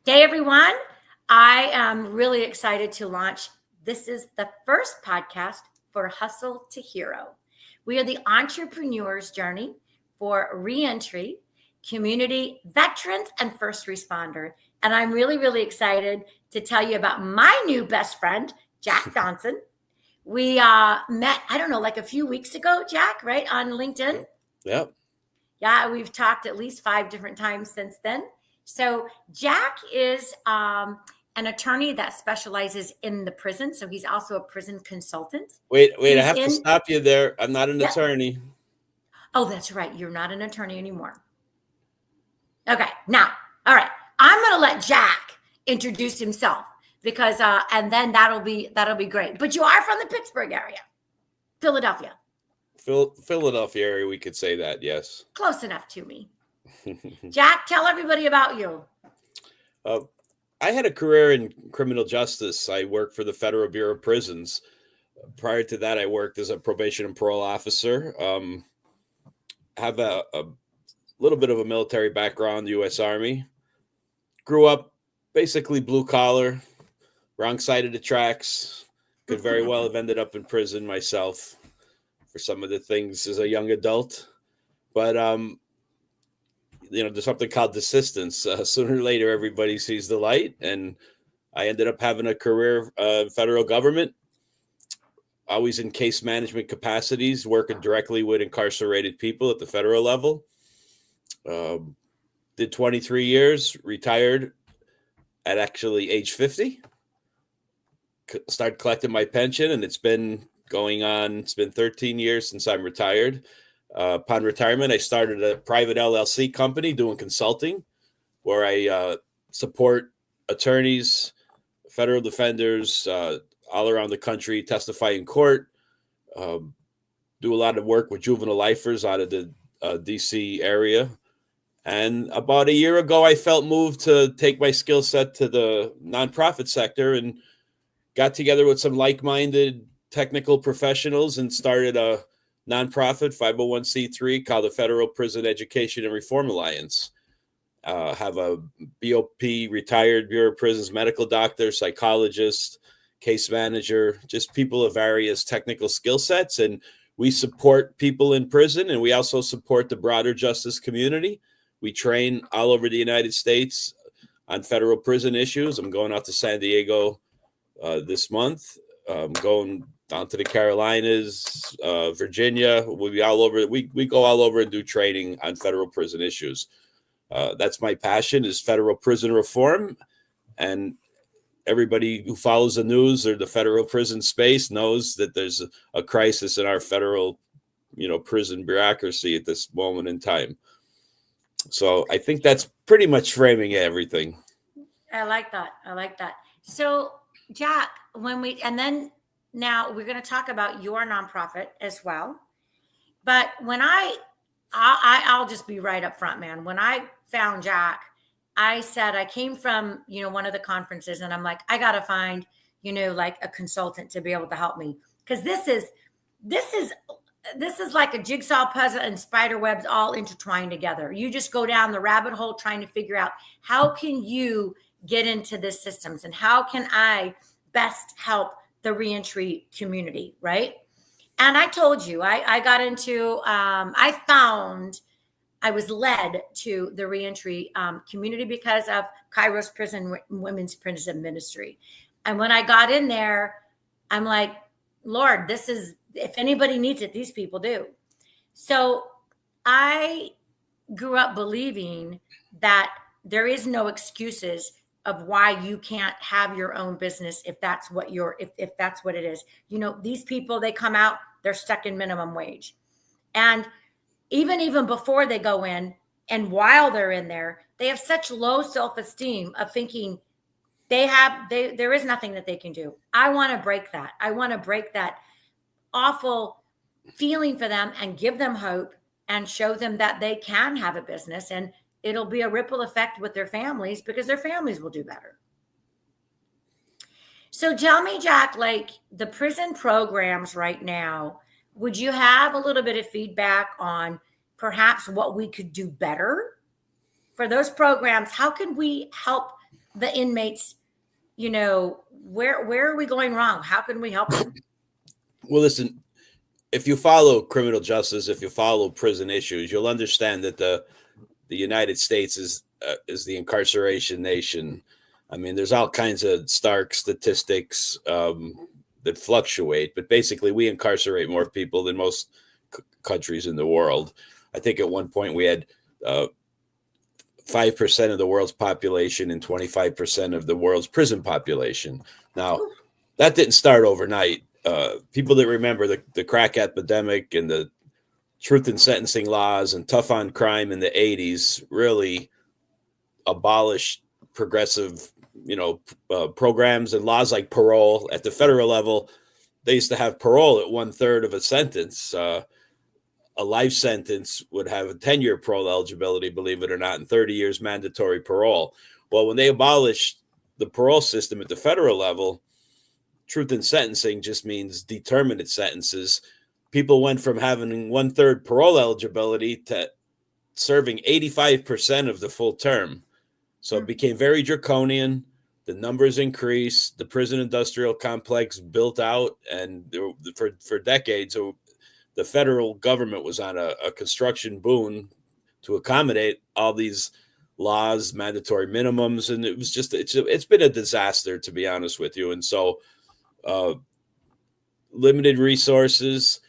Hey everyone, I am really excited to launch. This is the first podcast for Hustle to Hero. We are the entrepreneur's journey for reentry, community veterans, and first responder. And I'm really, really excited to tell you about my new best friend, Jack Donson. We met, I don't know, like a few weeks ago, Jack, right, on LinkedIn. Yep. Yeah, we've talked at least 5 different times since then. So Jack is an attorney that specializes in the prison. So he's also a prison consultant. Wait, I He's have to in. stop you there. I'm not an Yep. attorney. Oh, that's right. You're not an attorney anymore. Okay. Now, all right. I'm going to let Jack introduce himself because, and then that'll be great. But you are from the Pittsburgh area, Philadelphia. Philadelphia area, we could say that, yes. Close enough to me. Jack, tell everybody about you. I had a career in criminal justice. I worked for the Federal Bureau of Prisons. Prior to that, I worked as a probation and parole officer. Have a little bit of a military background, U.S. Army. Grew up basically blue collar, wrong side of the tracks. Could very well have ended up in prison myself for some of the things as a young adult. But there's something called desistance. Sooner or later, everybody sees the light, and I ended up having a career in federal government, always in case management capacities, working directly with incarcerated people at the federal level. Did 23 years, retired at actually age 50. Started collecting my pension, and it's been 13 years since I'm retired. Upon retirement, I started a private LLC company doing consulting where I support attorneys, federal defenders all around the country, testify in court, do a lot of work with juvenile lifers out of the D.C. area. And about a year ago, I felt moved to take my skill set to the nonprofit sector and got together with some like-minded technical professionals and started a nonprofit 501c3 called the Federal Prison Education and Reform Alliance. Have a BOP, retired Bureau of Prisons medical doctor, psychologist, case manager, just people of various technical skill sets. And we support people in prison, and we also support the broader justice community. We train all over the United States on federal prison issues. I'm going out to San Diego this month. I'm going down to the Carolinas, Virginia. We'll be all over. We go all over and do training on federal prison issues. That's my passion, is federal prison reform. And everybody who follows the news or the federal prison space knows that there's a crisis in our federal, prison bureaucracy at this moment in time. So I think that's pretty much framing everything. I like that. So, Jack, now we're going to talk about your nonprofit as well. But when I'll just be right up front, man. When I found Jack, I said I came from, one of the conferences, and I'm like, I got to find, like a consultant to be able to help me. Because this is like a jigsaw puzzle and spider webs all intertwined together. You just go down the rabbit hole trying to figure out how can you get into this systems and how can I best help the reentry community, right? And I told you, I got into, I was led to the reentry community because of Kairos Prison Women's Prison Ministry. And when I got in there, I'm like, Lord, if anybody needs it, these people do. So I grew up believing that there is no excuses of why you can't have your own business if that's what if that's what it is. These people, they come out, they're stuck in minimum wage. And even before they go in and while they're in there, they have such low self-esteem of thinking there is nothing that they can do. I want to break that. I want to break that awful feeling for them and give them hope and show them that they can have a business, and it'll be a ripple effect with their families because their families will do better. So tell me, Jack, like the prison programs right now, would you have a little bit of feedback on perhaps what we could do better for those programs? How can we help the inmates, where are we going wrong? How can we help them? Well, listen, if you follow criminal justice, if you follow prison issues, you'll understand that the United States is the incarceration nation. I mean, there's all kinds of stark statistics that fluctuate, but basically, we incarcerate more people than most countries in the world. I think at one point we had 5% of the world's population and 25% of the world's prison population. Now, that didn't start overnight. People that remember the crack epidemic and the truth in sentencing laws and tough on crime in the 80s really abolished progressive, programs and laws like parole at the federal level. They used to have parole at 1/3 of a sentence. A life sentence would have a 10-year parole eligibility, believe it or not, and 30 years mandatory parole. Well, when they abolished the parole system at the federal level, truth in sentencing just means determinate sentences. People went from having 1/3 parole eligibility to serving 85% of the full term. So it became very draconian. The numbers increased. The prison industrial complex built out, and for decades, the federal government was on a construction boom to accommodate all these laws, mandatory minimums, and it was just it's been a disaster, to be honest with you. And so, limited resources,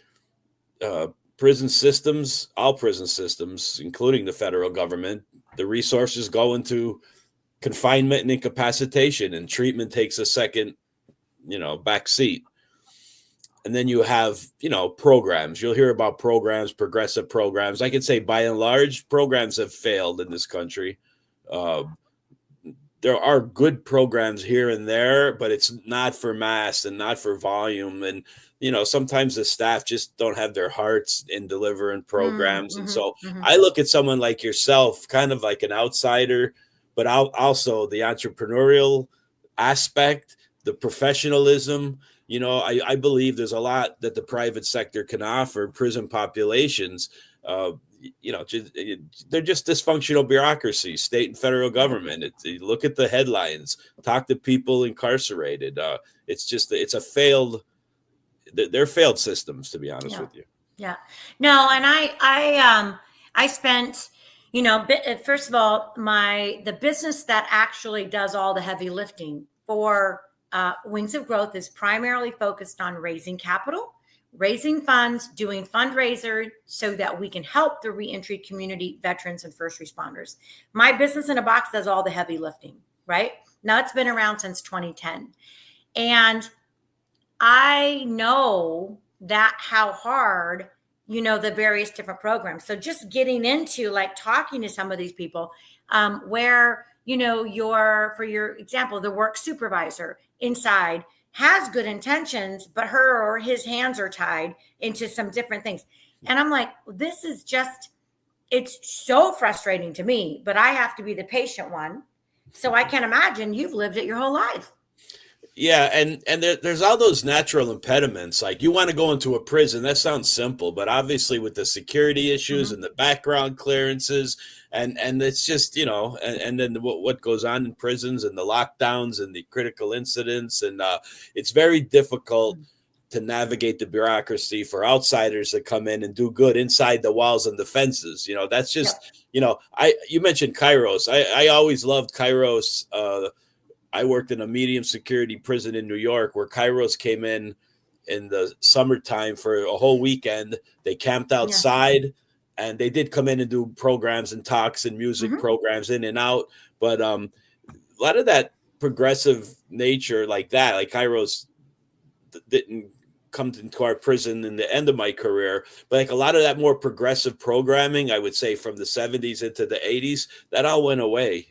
prison systems, all prison systems, including the federal government, the resources go into confinement and incapacitation, and treatment takes a second, back seat. And then you have, programs. You'll hear about programs, progressive programs. I can say by and large, programs have failed in this country. There are good programs here and there, but it's not for mass and not for volume. And, sometimes the staff just don't have their hearts in delivering programs. And so I look at someone like yourself, kind of like an outsider, but also the entrepreneurial aspect, the professionalism. I believe there's a lot that the private sector can offer prison populations. They're just dysfunctional bureaucracies, state and federal government. Look at the headlines, talk to people incarcerated. They're failed systems, to be honest with you. Yeah. No, and I spent, first of all, the business that actually does all the heavy lifting for Wings of Growth is primarily focused on raising capital, raising funds, doing fundraisers so that we can help the reentry community, veterans, and first responders. My business in a box does all the heavy lifting, right? Now it's been around since 2010. And I know that how hard, the various different programs. So just getting into talking to some of these people where, for your example, the work supervisor inside has good intentions, but her or his hands are tied into some different things. And I'm like, it's so frustrating to me, but I have to be the patient one. So I can imagine you've lived it your whole life. Yeah, and there's all those natural impediments. Like, you want to go into a prison, that sounds simple, but obviously with the security issues and the background clearances, and it's just, and then what goes on in prisons and the lockdowns and the critical incidents, and it's very difficult to navigate the bureaucracy for outsiders that come in and do good inside the walls and the fences. That's just, you mentioned Kairos. I always loved Kairos. I worked in a medium security prison in New York where Kairos came in the summertime for a whole weekend. They camped outside, and they did come in and do programs and talks and music programs in and out. But a lot of that progressive nature like that, like Kairos didn't come into our prison in the end of my career, but like a lot of that more progressive programming, I would say from the 70s into the 80s, that all went away.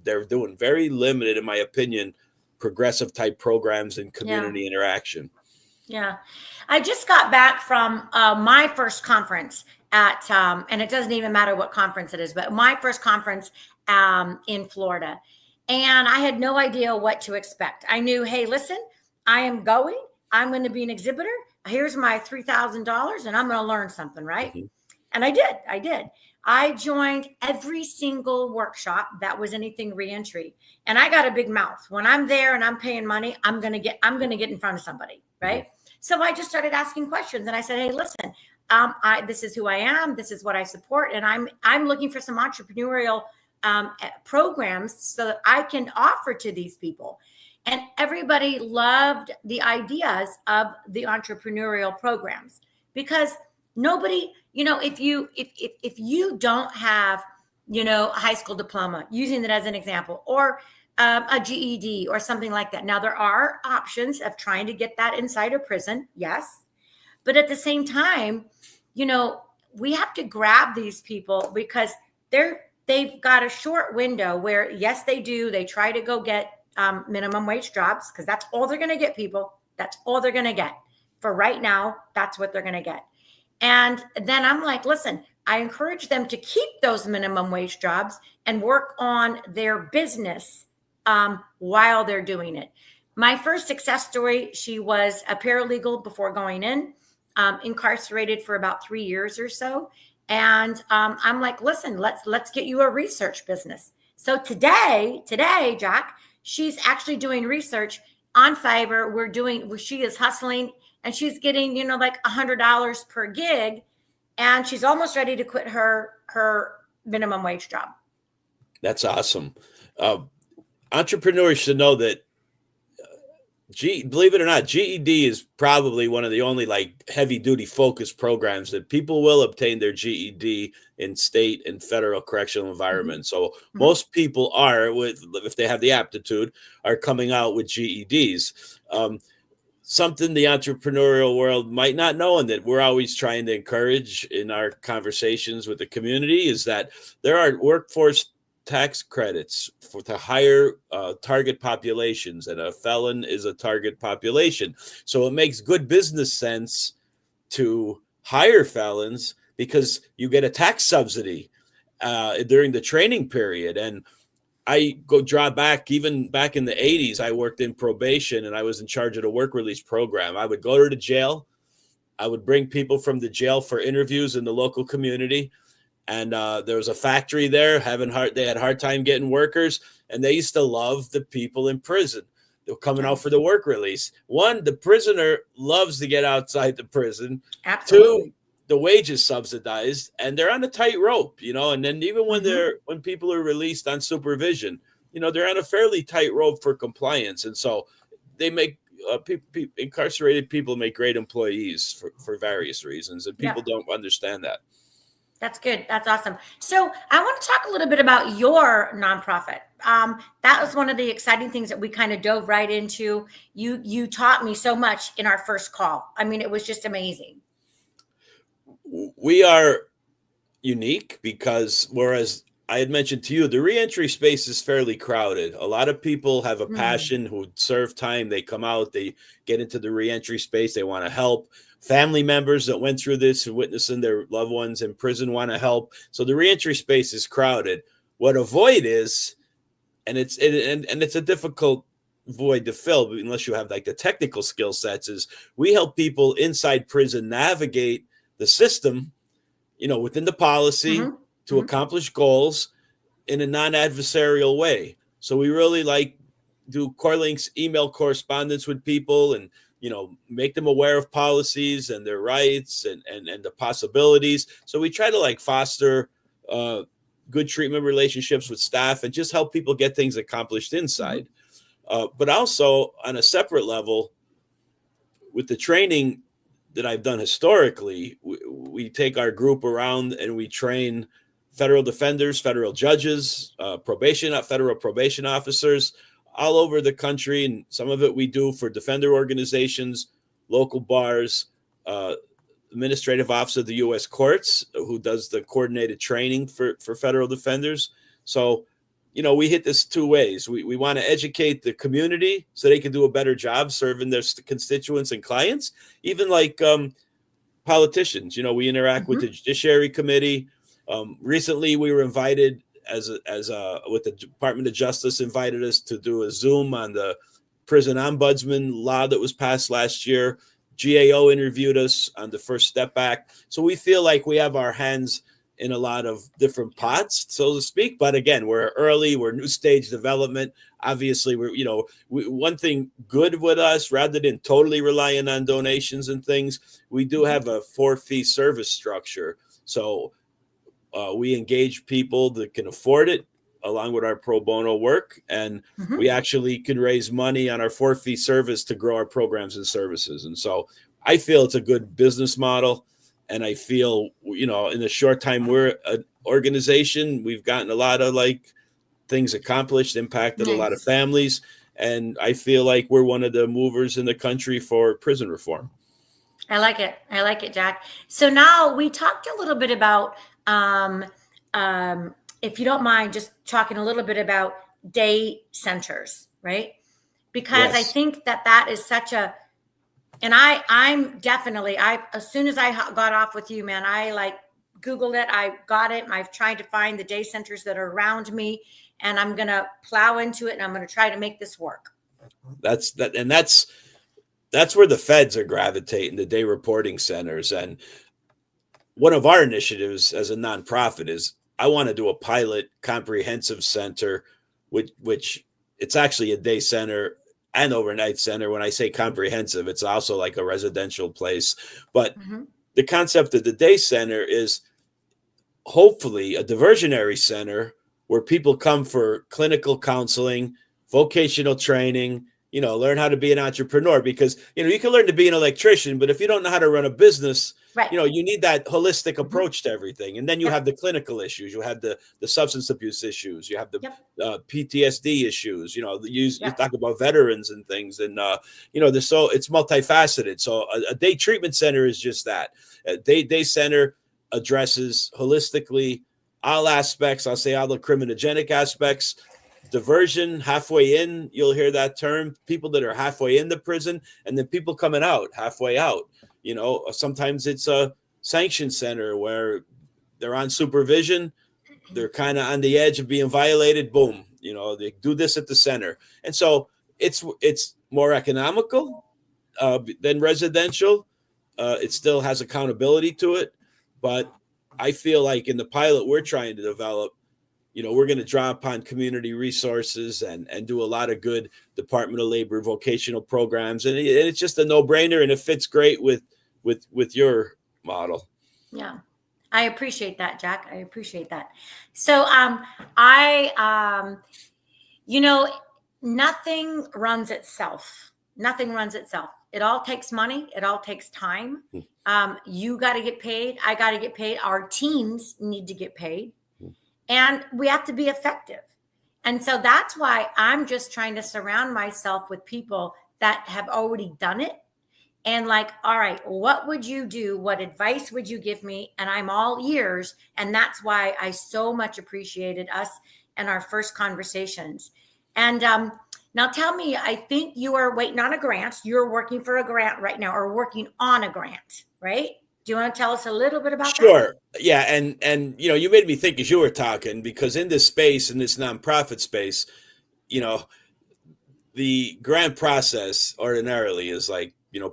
They're doing very limited, in my opinion, progressive type programs and community interaction. Yeah. I just got back from my first conference at, and it doesn't even matter what conference it is, but my first conference in Florida. And I had no idea what to expect. I knew, hey, listen, I'm going to be an exhibitor. Here's my $3,000 and I'm going to learn something, right? And I did. I joined every single workshop that was anything reentry. And I got a big mouth. When I'm there and I'm paying money, I'm gonna get in front of somebody, right? So I just started asking questions, and I said, "Hey, listen, this is who I am. This is what I support, and I'm looking for some entrepreneurial programs so that I can offer to these people." And everybody loved the ideas of the entrepreneurial programs, because nobody, if you don't have, a high school diploma, using it as an example, or a GED or something like that. Now, there are options of trying to get that inside a prison, yes, but at the same time, we have to grab these people, because they've got a short window where, yes, they do. They try to go get minimum wage jobs, because that's all they're going to get, people. That's all they're going to get for right now. That's what they're going to get. And then I'm like, listen, I encourage them to keep those minimum wage jobs and work on their business while they're doing it. My first success story, she was a paralegal before going in, incarcerated for about 3 years or so. And I'm like, listen, let's get you a research business. So today, Jack, she's actually doing research on Fiverr. She is hustling, and she's getting, like $100 per gig, and she's almost ready to quit her minimum wage job. That's awesome. Entrepreneurs should know that, believe it or not, GED is probably one of the only heavy duty focused programs that people will obtain their GED in state and federal correctional environments. So most people if they have the aptitude, are coming out with GEDs. Something the entrepreneurial world might not know, and that we're always trying to encourage in our conversations with the community, is that there are workforce tax credits to higher target populations, and a felon is a target population. So it makes good business sense to hire felons, because you get a tax subsidy during the training period. And I draw back, even back in the 80s, I worked in probation, and I was in charge of the work release program. I would go to the jail. I would bring people from the jail for interviews in the local community. And there was a factory there they had a hard time getting workers, and they used to love the people in prison. They were coming out for the work release. One, the prisoner loves to get outside the prison. Absolutely. Two, the wage is subsidized, and they're on a tight rope, and then even when people are released on supervision, they're on a fairly tight rope for compliance. And so they make incarcerated people make great employees for various reasons, and people don't understand that. That's good. That's awesome. So I want to talk a little bit about your nonprofit. That was one of the exciting things that we kind of dove right into. You taught me so much in our first call. I mean, it was just amazing. We are unique because, whereas I had mentioned to you, the reentry space is fairly crowded. A lot of people have a passion who serve time. They come out, they get into the reentry space. They want to help. Family members that went through this and witnessing their loved ones in prison want to help. So the reentry space is crowded. What a void is, and it's a difficult void to fill unless you have the technical skill sets, is we help people inside prison navigate the system, within the policy to accomplish goals in a non-adversarial way. So we really do Corelink's email correspondence with people, and make them aware of policies and their rights and the possibilities. So we try to foster good treatment relationships with staff and just help people get things accomplished inside. But also on a separate level, with the training that I've done historically, we take our group around and we train federal defenders, federal judges, federal probation officers all over the country. And some of it we do for defender organizations, local bars, administrative office of the U.S. courts, who does the coordinated training for federal defenders. So, we hit this two ways. We want to educate the community so they can do a better job serving their constituents and clients, even politicians. We interact with the Judiciary Committee. Recently, we were invited with the Department of Justice invited us to do a Zoom on the prison ombudsman law that was passed last year. GAO interviewed us on the First Step Act. So we feel like we have our hands in a lot of different pots, so to speak. But again, we're new stage development. Obviously, one thing good with us, rather than totally relying on donations and things, we do have a 4-fee service structure. So we engage people that can afford it along with our pro bono work. And we actually can raise money on our 4-fee service to grow our programs and services. And so I feel it's a good business model. And I feel, in the short time we're an organization, we've gotten a lot of things accomplished, impacted a lot of families. And I feel like we're one of the movers in the country for prison reform. I like it. I like it, Jack. So now we talked a little bit about, if you don't mind, just talking a little bit about day centers, right? Because I think that is such a, and I'm definitely, as soon as I got off with you, man, I Googled it. I got it. And I've tried to find the day centers that are around me, and I'm going to plow into it, and I'm going to try to make this work. That's where the feds are gravitating, the day reporting centers. And one of our initiatives as a nonprofit is I want to do a pilot comprehensive center, which it's actually a day center and overnight center. When I say comprehensive, it's also like a residential place. But the concept of the day center is hopefully a diversionary center where people come for clinical counseling, vocational training, learn how to be an entrepreneur, because, you can learn to be an electrician, but if you don't know how to run a business, you need that holistic approach to everything. And then you have the clinical issues, you have the substance abuse issues, you have the PTSD issues, you talk about veterans and things. And, it's multifaceted. So a day treatment center is just that. A day center addresses holistically all aspects. I'll say all the criminogenic aspects. Diversion, halfway in, you'll hear that term, people that are halfway into prison, and then people coming out halfway out. Sometimes it's a sanction center where they're on supervision, they're kind of on the edge of being violated, boom, they do this at the center. And so it's more economical than residential. It still has accountability to it, but I feel like in the pilot we're trying to develop, we're going to draw upon community resources and do a lot of good Department of Labor vocational programs. And it's just a no-brainer, and it fits great with your model. Yeah. I appreciate that, Jack. I appreciate that. So nothing runs itself. Nothing runs itself. It all takes money. It all takes time. You got to get paid. I got to get paid. Our teams need to get paid. And we have to be effective. And so that's why I'm just trying to surround myself with people that have already done it. And all right, what would you do? What advice would you give me? And I'm all ears. And that's why I so much appreciated us and our first conversations. And now tell me, I think you are waiting on a grant. You're working for a grant right now, or working on a grant, right? Do you want to tell us a little bit about that? Sure. Yeah. And, you made me think as you were talking, because in this space, in this nonprofit space, the grant process ordinarily is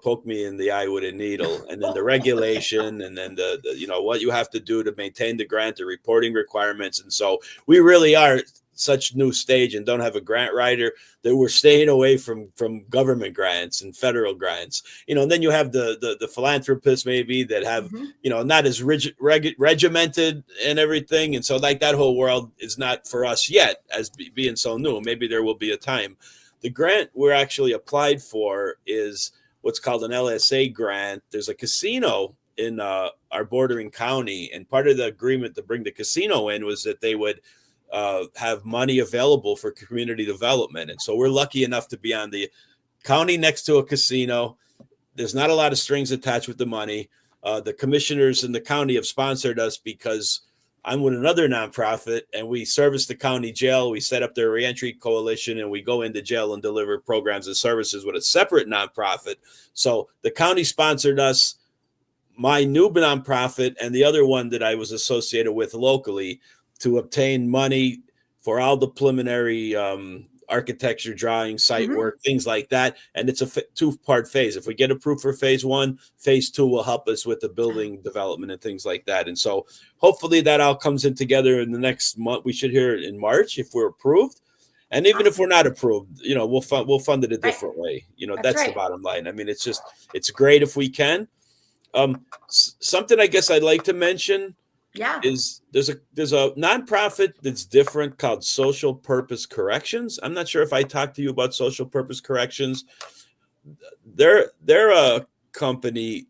poke me in the eye with a needle, and then the regulation, and then the what you have to do to maintain the grant, the reporting requirements. And so we really are such new stage and don't have a grant writer that we're staying away from government grants and federal grants, and then you have the philanthropists maybe that have, not as regimented and everything. And so that whole world is not for us yet, as being so new. Maybe there will be a time. The grant we're actually applied for is what's called an LSA grant. There's a casino in our bordering county, and part of the agreement to bring the casino in was that they would have money available for community development. And so we're lucky enough to be on the county next to a casino. There's not a lot of strings attached with the money. The commissioners in the county have sponsored us because I'm with another nonprofit, and we service the county jail. We set up their reentry coalition, and we go into jail and deliver programs and services with a separate nonprofit. So the county sponsored us, my new nonprofit, and the other one that I was associated with locally, to obtain money for all the preliminary architecture drawing, site Mhm. work, things like that. And it's a two-part phase. If we get approved for phase 1, phase 2 will help us with the building development and things like that. And so hopefully that all comes in together in the next month. We should hear it in March if we're approved. And even if we're not approved, we'll fund it a Right. different way. That's That's the right. bottom line. I mean, it's great if we can. Something I guess I'd like to mention Yeah. is there's a nonprofit that's different called Social Purpose Corrections. I'm not sure if I talked to you about Social Purpose Corrections. They're a company.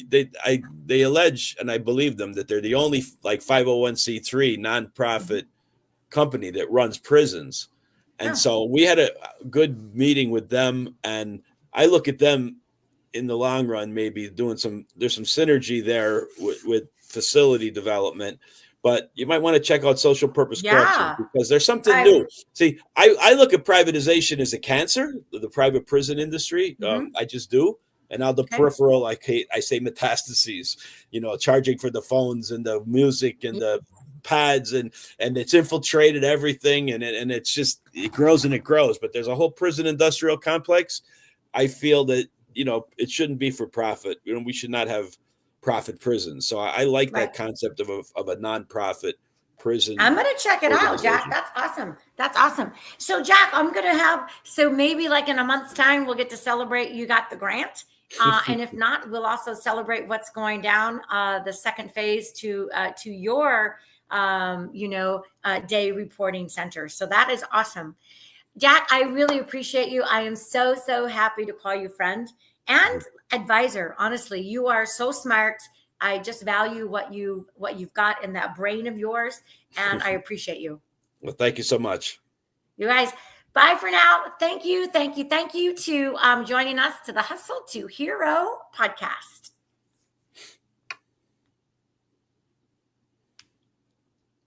They allege, and I believe them, that they're the only like 501c3 nonprofit company that runs prisons. And Oh. so we had a good meeting with them, and I look at them in the long run, maybe there's some synergy there with facility development, but you might want to check out Social Purpose Corrections Yeah. because there's something new. See, I look at privatization as a cancer, the private prison industry. I just do. And now the peripheral, I say metastases, charging for the phones and the music and the pads, and it's infiltrated everything, and it's just, it grows and it grows. But there's a whole prison industrial complex. I feel that it shouldn't be for profit. We should not have profit prisons. So I like that concept of a nonprofit prison. I'm going to check it out, Jack. That's awesome. That's awesome. So Jack, I'm going to so maybe like in a month's time, we'll get to celebrate you got the grant. And if not, we'll also celebrate what's going down the second phase to your, day reporting center. So that is awesome. Jack, I really appreciate you. I am so, so happy to call you friend and advisor. Honestly, you are so smart. I just value what you've got in that brain of yours, and I appreciate you. Well, thank you so much. You guys, bye for now. Thank you to joining us to the Hustle to Hero podcast.